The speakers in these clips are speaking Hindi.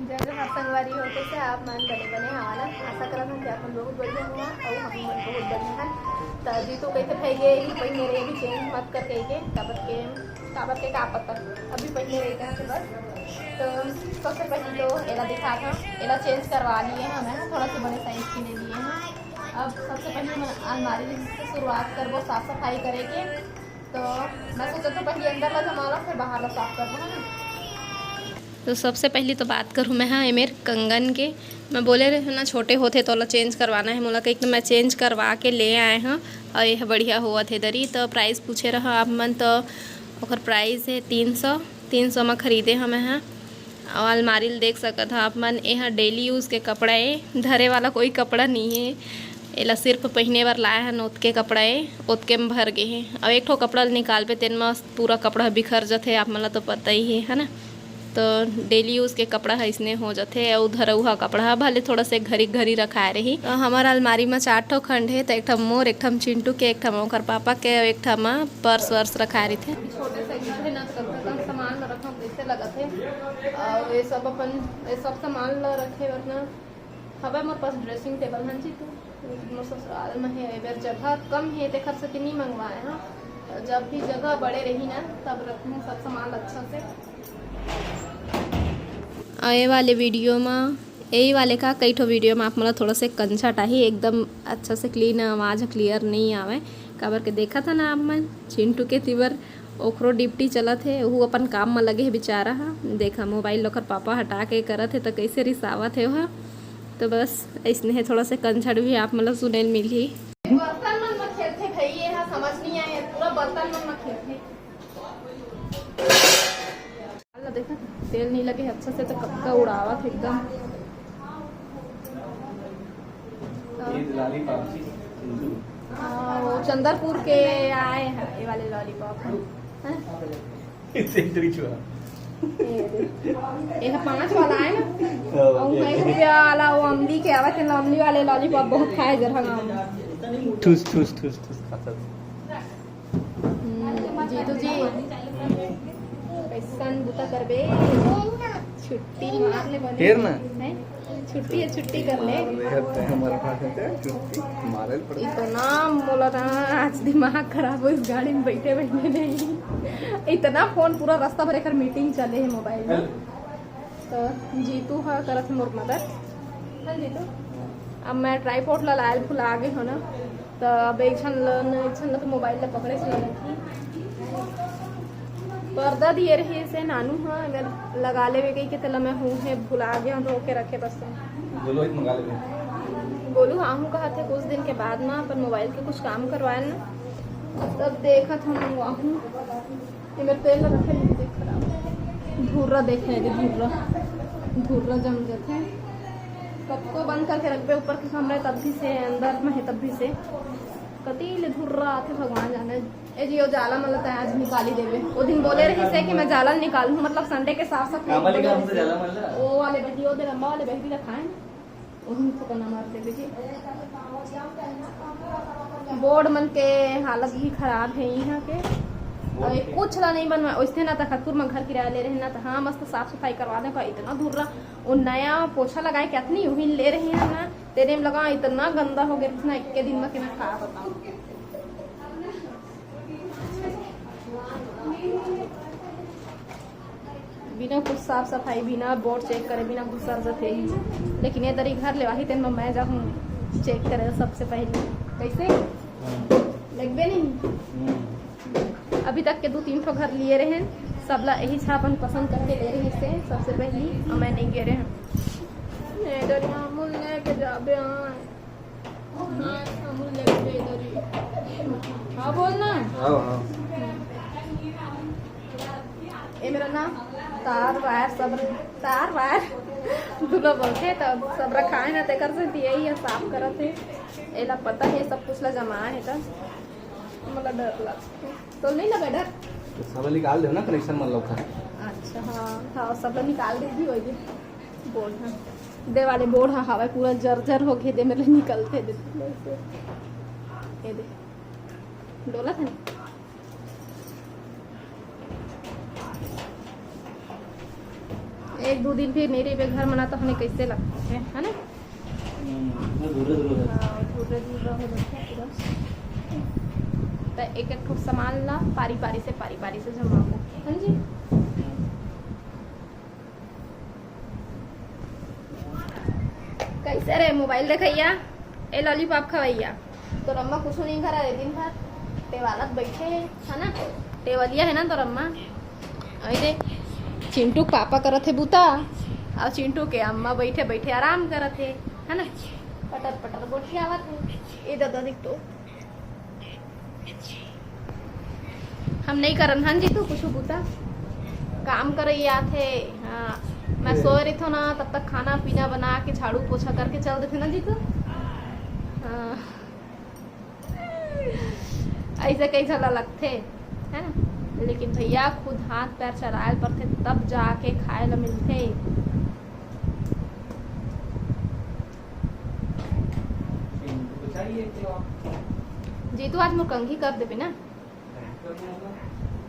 जय जय संगवारी हो कैसे आप मन बने हमारा आशा करत हन कि अपन बहुत बढ़िया हुआ और हम मन बहुत बढ़िया हन। तो अभी तो कहते भैया ही पहले रहे भी चेंज मत कर के काबर के का पता अभी पहले रहे कहाँ से बस। तो सबसे पहले तो एला दिखा था एला चेंज करवा लिए हैं हमें थोड़ा से बड़े साइज के ले लिए हैं। अब सबसे पहले मैं अलमारी से शुरुआत करबो साफ़ सफाई करेंगे। तो मैं सोचा तो पहले अंदर ला जमा लो फिर बाहर ला साफ करबो है ना। तो सबसे पहली तो बात करूँ मैं हाँ मेरे कंगन के मैं बोले रहे ना छोटे होते तो चेंज करवाना है मोला कहीं मैं चेंज करवा के ले आए हाँ और यह बढ़िया हुआ थे दरी। तो प्राइस पूछे रहा आप मन तो ओकर प्राइस है 300 में ख़रीदे हमें हाँ। और अलमारी देख सकत हा आप मन यहाँ डेली यूज़ के कपड़ा है धरे वाला कोई कपड़ा नहीं है। एला सिर्फ पहने बार लाया है ओत के कपड़ा है ओत के में भर गए हैं। अब एक ठो कपड़ा निकाल पे तेन में पूरा कपड़ा बिखर जाते आप मन तो पता ही है ना। तो डेली यूज़ के कपड़ा है इसने हो जाते और उधर उहा कपड़ा भले थोड़ा से घरी रखाए रही। तो हमारा अलमारी में 4 ठो खंड है तो एक ठा मोर एक ठा चिंटू के एक ठा ओकर पापा के एक ठा में पर्स वर्स रखाए रही थे। छोटे से ना कम सामान रखा कैसे लगा थे और ये सब सामान ला रखे वरना हवा मोर पास ड्रेसिंग टेबल हन जी तो मोर ससुराल में है एबर जगह कम है ते खर्च नहीं मंगवाए हाँ। जब भी जगह बड़े रही ना तब रखूँ सब सामान अच्छा से। ये वाले वीडियो में यही वाले का कई ठो वीडियो में आप मतलब थोड़ा से कंछट ही एकदम अच्छा से क्लीन आवाज़ क्लियर नहीं आवे काबर के देखा था ना आप मन चिंटू के तिवर ओखरो डिप्टी चला थे वो अपन काम में लगे है बेचारा हा। देखा मोबाइल लोकर पापा हटा के करत है तो कैसे रिसावत है वह। तो बस इसने है थोड़ा से कंछट भी आप मतलब सुने मिली। बर्तन मन में खेलते भाई ये समझ नहीं आए पूरा बर्तन मन में खेलते देखा तेल नहीं लगे अच्छा से तो कक्का उड़ावा था एकदम। वो चंदरपुर के आए हैं ये वाले लॉलीपॉप ये 5 वाला है ना और 1 रुपया वाला वो अमली के आवा थे अमली वाले लॉलीपॉप बहुत खाए जरा गाँव ठूस ठूस ठूस ठूस खाता जी तो जी कैसन बुता करबे छुट्टी मार ले बने फिर ना छुट्टी है छुट्टी कर ले हमारे पास है छुट्टी मारे पड़े इतना बोला था आज दिमाग खराब हो इस गाड़ी में बैठे नहीं इतना फोन पूरा रास्ता भर कर मीटिंग चले है मोबाइल में। तो जीतू हा करत मोर मदद हाँ जीतू अब मैं ट्राईपोर्ट ला लायल फुला गए हो ना तो अब एक छन तो मोबाइल ला पकड़े से रखी पर्दा दिए रही से नानू हाँ अगर लगा ले गई के तला मैं हूँ है भुला गया तो के रखे बस बोलू हाँ हूँ कहा थे कुछ दिन के बाद ना अपन मोबाइल के कुछ काम करवाए ना तब देखा था मंगवा हूँ मेरे तेल रखे नहीं खराब धुर्रा देख रहे धुर्रा जम जाते कब को बंद करके रख पे ऊपर के कमरे तब भी से अंदर में है तब भी से कति ले धुर्रा आते भगवान जाने ए जी वो जाला मतलब आज निकाली देवे वो दिन बोले रही से कि मैं जाला निकालूं मतलब संडे के साफ सफाई वो वाले वीडियो दे लंबा वाले बहती रखाएं उन को करना मार देवे जी। बोर्ड मन के हालत भी खराब है यहाँ के और कुछ ला नहीं बनवा वैसे ना तखतपुर में घर किराया ले रहे ना तो हाँ मस्त साफ सफाई करवा दे का इतना धुर्रा वो नया पोछा लगाए कितनी यूं ही ले रहे हैं ना तेरे में लगा इतना गंदा हो गया इतना 1 दिन में कि मैं खा बताऊँ बिना कुछ साफ सफाई बिना बोर्ड चेक करे बिना घुसर जाते ही। लेकिन ये दरी घर ले वाही तेन में मैं जाऊँ चेक करे सबसे पहले कैसे लगबे नहीं। अभी तक के 2-3 ठो घर लिए रहे सब ला यही छापन पसंद करके ले रहे से सबसे पहली और मैं नहीं गे रहे अमूल लेके जाबे अमूल लेके हाँ बोलना ये मेरा ना तार वायर दूल्हा बोलते तब सब रखाए ना तेकर से यही है साफ करत है एला पता है सब कुछ ला जमा है तब मतलब डर लगता तो नहीं लगा डर तो सब निकाल दो ना कनेक्शन मन लोग अच्छा हाँ सब लोग निकाल दे भी होगी बोर्ड हाँ दे वाले बोर्ड हाँ हवा पूरा जर्जर हो गए दे मेरे निकलते दे ये दे डोला था एक दो दिन भी नहीं रही घर मना तो हमें कैसे लगता है ना। दूर दूर हाँ, धुर्रे धुर्रा हो जाता है पूरा। तो एक एक ठो सामान ला पारी पारी से जमा हो। हाँ जी कैसे रे मोबाइल देखैया ए लॉलीपॉप खवैया तो रम्मा कुछ नहीं करा रे दिन भर टेवालत बैठे है ना। टेवलिया है ना तो रम्मा अरे चिंटू पापा करत है बूता और चिंटू के अम्मा बैठे बैठे आराम करत है ना। पटर पटर गोठी आवत है। ए दादा देख तो हम नहीं करन हन जी तू कुछ बूता काम करैया थे। हाँ मैं सो रही थी ना तब तक खाना पीना बना के झाड़ू पोछा करके चल देते ना जी तू। हाँ ऐसे कैसा लगते है ना। लेकिन भैया खुद हाथ पैर चलाए पर थे तब जाके खाए ला मिलते। जी तो आज मुर्कंगी कर देबे ना।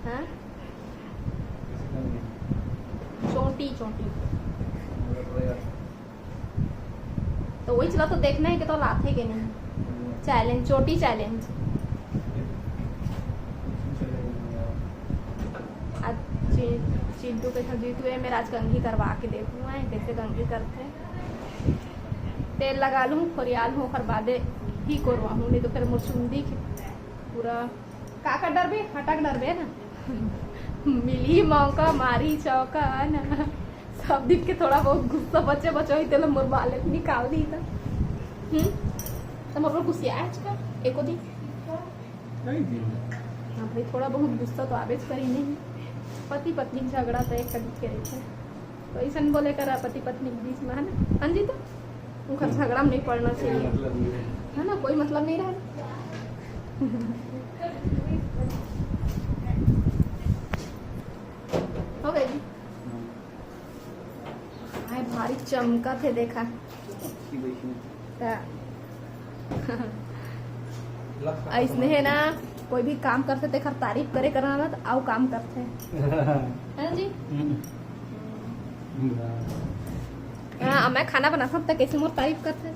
हाँ चोटी चोटी तो वही चला तो देखना है कि तो लाते के नहीं। चैलेंज चोटी चैलेंज आज चिंटू के साथ जीतू है मेरा आज कंघी करवा के देखूंगा कैसे कंघी करते हैं। तेल लगा लूँ फरियाल हूँ कर बादे ही करवाऊँ नहीं तो फिर मुरचुंदी पूरा काका डर बे हटक डर बे ना। मिली मौका मारी चौका ना सब दिन के थोड़ा बहुत गुस्सा बच्चे बच्चों ही तेल मुरबाले निकाल दी था। तो मोर गुस्सा आज का एको दिन। हाँ भाई थोड़ा बहुत गुस्सा तो आवेज करी नहीं। पति पत्नी झगड़ा तो एक कभी करे थे तो ऐसा बोले करा पति पत्नी के बीच में है ना। हाँ जी तो उनका झगड़ा में नहीं पड़ना चाहिए है ना। कोई मतलब नहीं रहा। हो गई जी हाय भारी चमका थे देखा ऐसने है ना। कोई भी काम करते देखा तारीफ करे करना ना तो आओ काम करते है जी। हाँ मैं खाना बनाता हूँ तो कैसे मोर तारीफ करते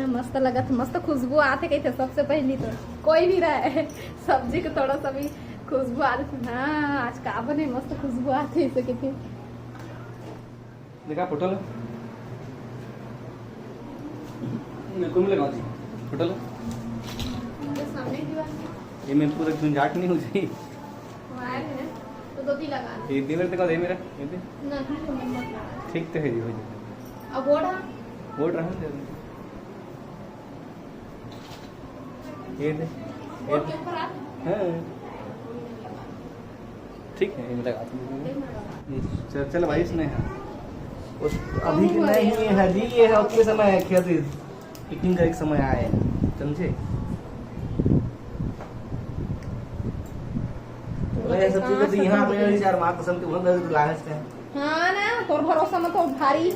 मस्त लगा था। मस्त खुशबू आते कहते सबसे पहली तो कोई भी रहे सब्जी को थोड़ा सा भी खुशबू आती। हाँ आज का बने मस्त खुशबू आती इसे कहते देखा फोटो लो मेरे को मिलेगा जी फोटो लो सामने दीवार ये मैं पूरा झंझाट नहीं हो जाए वायर है तो दो लगा ये दीवार देखो दे मेरा ये दे नहीं तो मत लगा ठीक तो है जी हो जाए अब बोल रहा हूँ ये दे बोर्ड के ऊपर आ हाँ ठीक है ये लगा चल चल भाई इसने उस अभी नहीं है जी ये है उतने समय है खेती पिकनिक का एक समय आए समझे। तो सब चीज तो यहाँ पे चार माँ कसम के बहुत लगे लालच है। हाँ ना तोर भरोसा मत हो भारी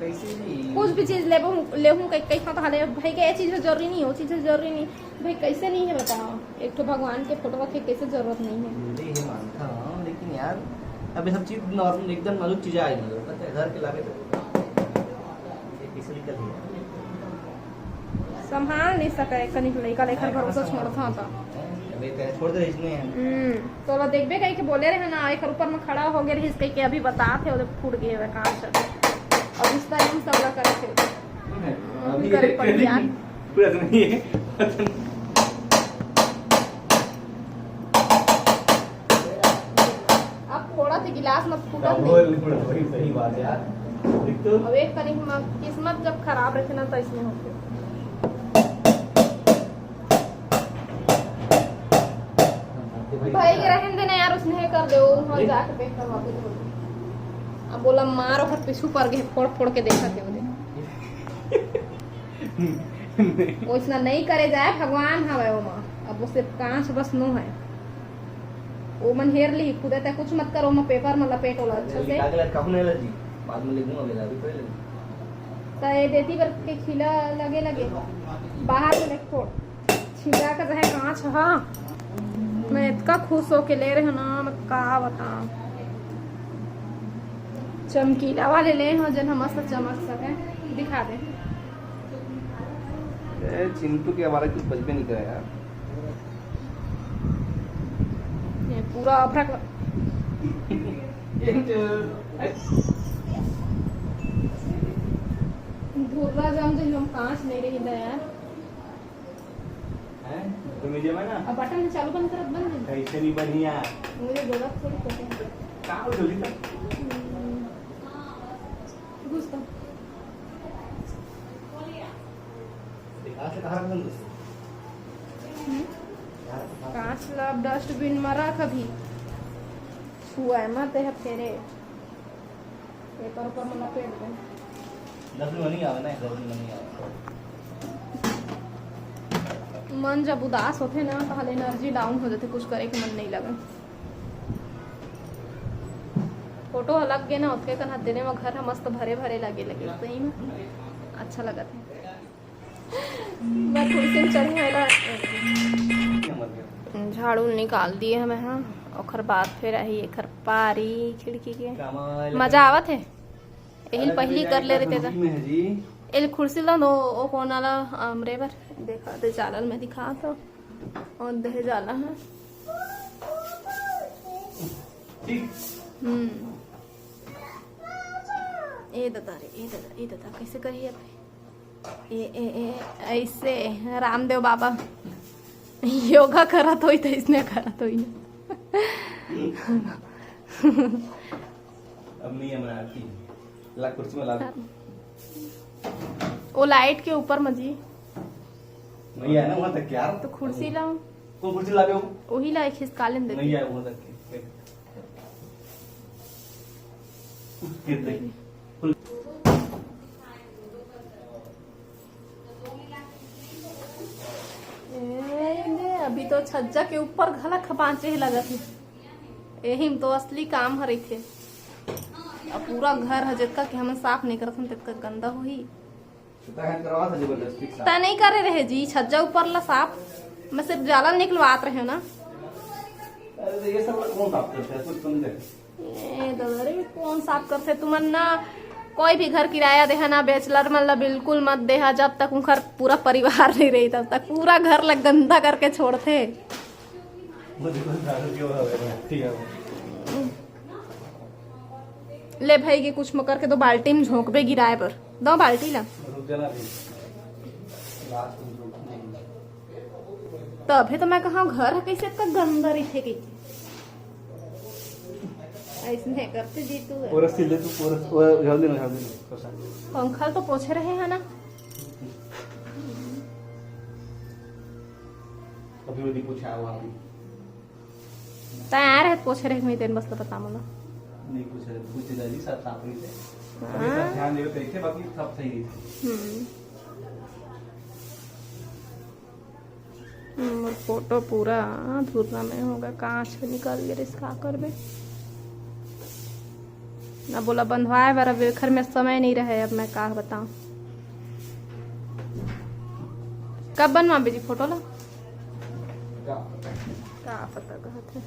कैसे जी कुछ भी चीज ले हूँ कई तो हाले भाई का ये चीज जरूरी नहीं हो चीज जरूरी नहीं भाई कैसे नहीं है बताओ। एक तो भगवान के फोटो के कैसे जरूरत नहीं है। मुझे ये मानता हूँ लेकिन यार अब ये सब चीज नॉर्मल एकदम मौजूद चीजें आएगी पता है घर के लागे कैसे निकल संभाल नहीं सके कनिक लड़का लेकर भरोसा छोड़ता था छोड़ दे इसने तो लो देखबे कहीं के बोले रहे ना एक ऊपर में खड़ा हो गए रही कहीं के अभी बताते उधर फूट गए हुए कांच और इस टाइम सब लोग करे थे अभी करे पड़ गया पूरा नहीं है अब थोड़ा सा गिलास मत फूटा वही सही बात है यार देख तो अब एक कनिक किस्मत जब खराब रहती ना तो इसमें होते भाई के रहने देना यार उसने कर दे वहां जाके पैक करवा दे। अब बोला मारो हर पीछू पर गए फोड़ फोड़ के देखा थे उधर वो इतना नहीं करे जाए भगवान हवे वो मां अब उससे कांच बस नो है वो मन हेर ली खुद ते कुछ मत करो मैं पेपर में लपेट वाला अच्छा से अगला कहूं नहीं लगी बाद में लिखूंगा अभी अभी पहले तो ये देती पर के खिला लगे बाहर में लेके फोड़ छिड़ा का चाहे कांच हां मैं इतना खुश हो के ले रहे हो ना मैं का बताऊं चमकीला वाले ले हो जन हम मस्त चमक सके। दिखा दे। चिंटू के हमारा कुछ बच भी नहीं करा यार। ये पूरा अफरा धुर्रा जम जो हम कांच नहीं रही था यार। हैं तो मुझे में ना अब बटन चालू बंद करत बंद है। कैसे नहीं बढ़िया मुझे जरूरत थोड़ी पड़ती है। का हो जल्दी तक घुस तो दिखा से कहां बंद कांच लब डस्टबिन मरा कभी छुआ मत है फेरे पेपर पर मला पेट दे 10 मिनट नहीं आवे ना 10 मिनट नहीं आवे। मन जब उदास होते ना तो एनर्जी डाउन हो जाते, कुछ करे के मन नहीं लगे। फोटो अलग के ना उसके कन देने में घर मस्त भरे भरे लगे सही में अच्छा लगा था। मैं थोड़ी सी चढ़ी वाला झाड़ू निकाल दिए हमें। हाँ और बाद फिर आई एक पारी खिड़की के मजा आवत है। यही पहली कर ले रहे थे एल कुर्सी ला दो ओ कोना ला हमरे पर देखा दे जालल में दिखा तो और दे जाला है। ए दादा कैसे करिए ए ऐसे रामदेव बाबा योगा करा तो ही इसने करा तो ही अब नहीं है आती ला कुर्सी में ला वो लाइट के ऊपर मजी नहीं है ना वहां तक यार। तो कुर्सी लाऊं कौन कुर्सी लावे हो वही ला खिसकालें दे नहीं है वहां तक के अभी तो छज्जा के ऊपर घला खपांचे लगा थे यही तो असली काम हरी थे। अब पूरा घर है जितना कि हम साफ नहीं करत हम तितना गंदा होई करवा था जबरदस्ती ता नहीं करे रहे जी छज्जा ऊपर ला साफ मैं सिर्फ जाला निकलवात रहे ना। अरे ये सब कौन साफ करता है कुछ समझे ए दरे कौन साफ करते तुमन ना कोई भी घर किराया देहा ना बैचलर मतलब बिल्कुल मत देहा जब तक उनका पूरा परिवार नहीं रही तब तक पूरा घर लग गंदा करके छोड़ते। ले भाई के कुछ मकर के तो बाल्टी में झोंकबे गिराए पर दो बाल्टी ला तो अभी तो मैं कहा घर है कैसे इतना गंदा रही थे कि ऐसे करते जी तू पूरा सीधे तू पूरा जल्दी ना पंखल तो पोछे रहे हैं ना अभी वो पूछा हुआ अभी तैयार है पोछे रहे मैं दिन बस तो बता मुला नहीं पूछे दादी सब साफ नहीं थे अभी सब ध्यान देवे थे बाकी सब सही थे। फोटो पूरा धुरना में होगा कांच पे निकल गए इसका करबे ना बोला बंधवाए बार घर में समय नहीं रहे। अब मैं क्या बताऊं कब बनवा बेजी फोटो ला क्या पता कहते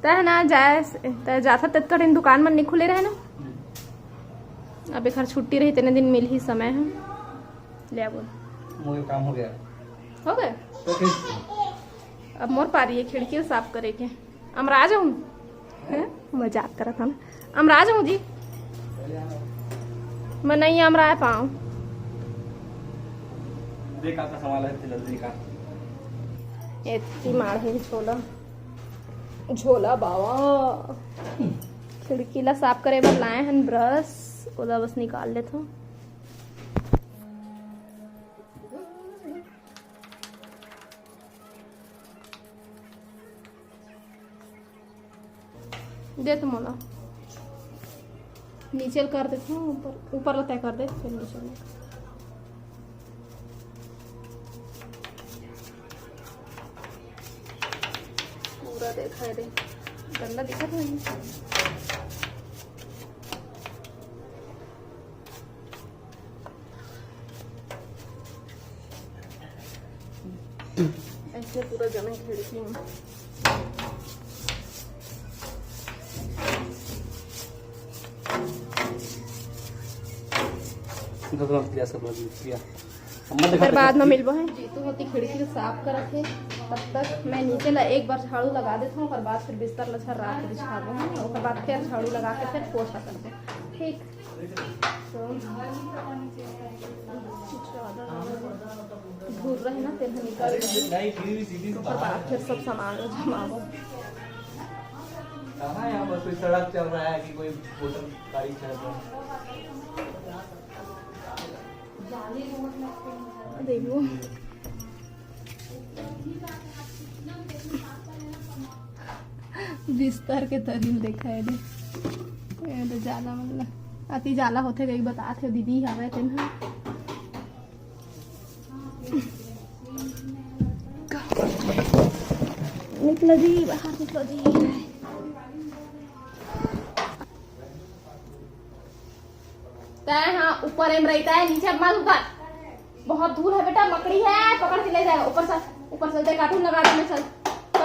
तय ना जाए तय जाता तक दिन दुकान में नहीं खुले रहे ना। अब घर छुट्टी रही इतने दिन मिल ही समय है ले बोल मोर काम हो गया हो गए तो फिर अब मोर पारी है खिड़की साफ करे के अमराज हूँ मजाक करा था ना अमराज हूँ जी मैं नहीं अमरा पाऊँ देख आपका सवाल है जल्दी का इतनी मार है झोला झोला बाबा खिड़की ला साफ करे बर लाए हन ब्रश ओला बस निकाल लेता हूँ। दे तो मोला नीचे कर देता हूँ ऊपर ऊपर तय कर दे फिर नीचे पूरा देखा दे गंदा दिखा था ऐसे पूरा जमे खिड़की में सब लोग किया फिर बाद में मिलबो है जीतू होती खिड़की साफ करत है। तब तक मैं नीचे ला एक बार झाड़ू लगा देता हूँ और बाद फिर बिस्तर ला रात के बिछाबो है और बाद फिर झाड़ू लगा के फिर पोछा कर दो। ठीक तो धूल रहे ना फिर निकल और बाद फिर सब सामान जमाबो। कहाँ यहाँ पर कोई सड़क चल रहा है कि कोई मोटर गाड़ी चल रहा है। देखो बिस्तर के तरील देखा है तो जाला मतलब अति जाला होते कई बताते दीदी हवे तेन निकलो जी बाहर निकलो जी। हाँ ऊपर एम रहता है नीचे मत ऊपर बहुत दूर है बेटा मकड़ी है पकड़ के ले जाएगा। ऊपर चलते कार्टून लगा दे मैं चल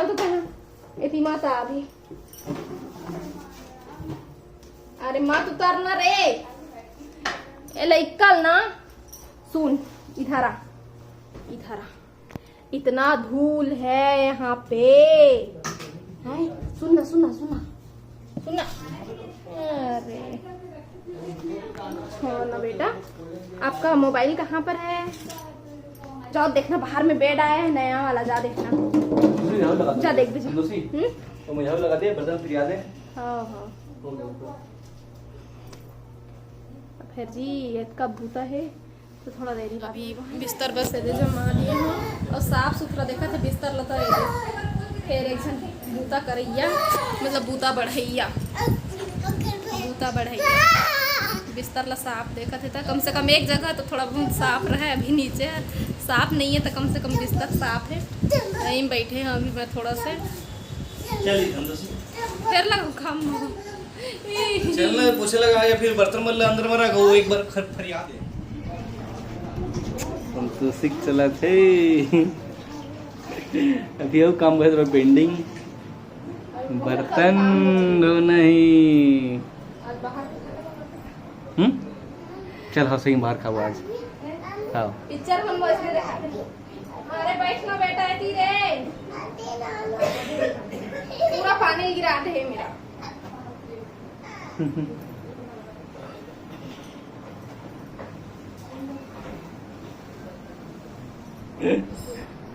तू कहाँ इतनी माता अभी अरे मत उतरना रे ए लइकल ना सुन इधर आ इतना धूल है यहाँ पे है सुनना अरे छोड़ो ना बेटा आपका मोबाइल कहाँ पर है जाओ देखना बाहर में बेड आया है नया वाला जा देखना जा देख दीजिए तो मुझे लगा दे बर्तन फिर याद है। हाँ फिर जी ये कब धोता है तो थोड़ा देरी बाद बिस्तर बस दे जमा दिए हैं और साफ सुथरा देखा थे बिस्तर लता फिर एक जन बूता करैया मतलब बूता बढ़ैया बिस्तर ला साफ देखा थे कम से कम एक जगह तो थोड़ा बहुत साफ रहा है। अभी नीचे साफ नहीं है तो कम से कम बिस्तर साफ है। यहीं बैठे हैं अभी मैं थोड़ा से फिर लगा काम चलना पोछे लगा या फिर बर्तन मल्ला अंदर मरा गो एक बार फरियाद है हम तो सीख चला थे अभी वो काम कर पेंडिंग बर्तन धो नहीं चल हाँ सही बाहर खाओ आज हाँ पिक्चर हम इसमें देखा अरे बैठना बेटा है रे पूरा पानी गिरा दे मेरा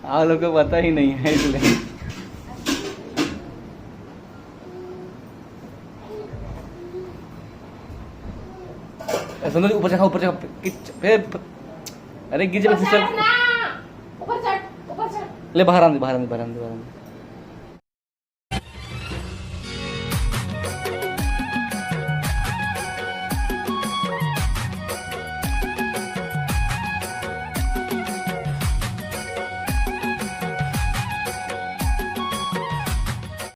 आप लोग को पता ही नहीं है इसलिए ऊपर चढ़ा अरे गिर जा ऊपर चढ़ ले बाहर आने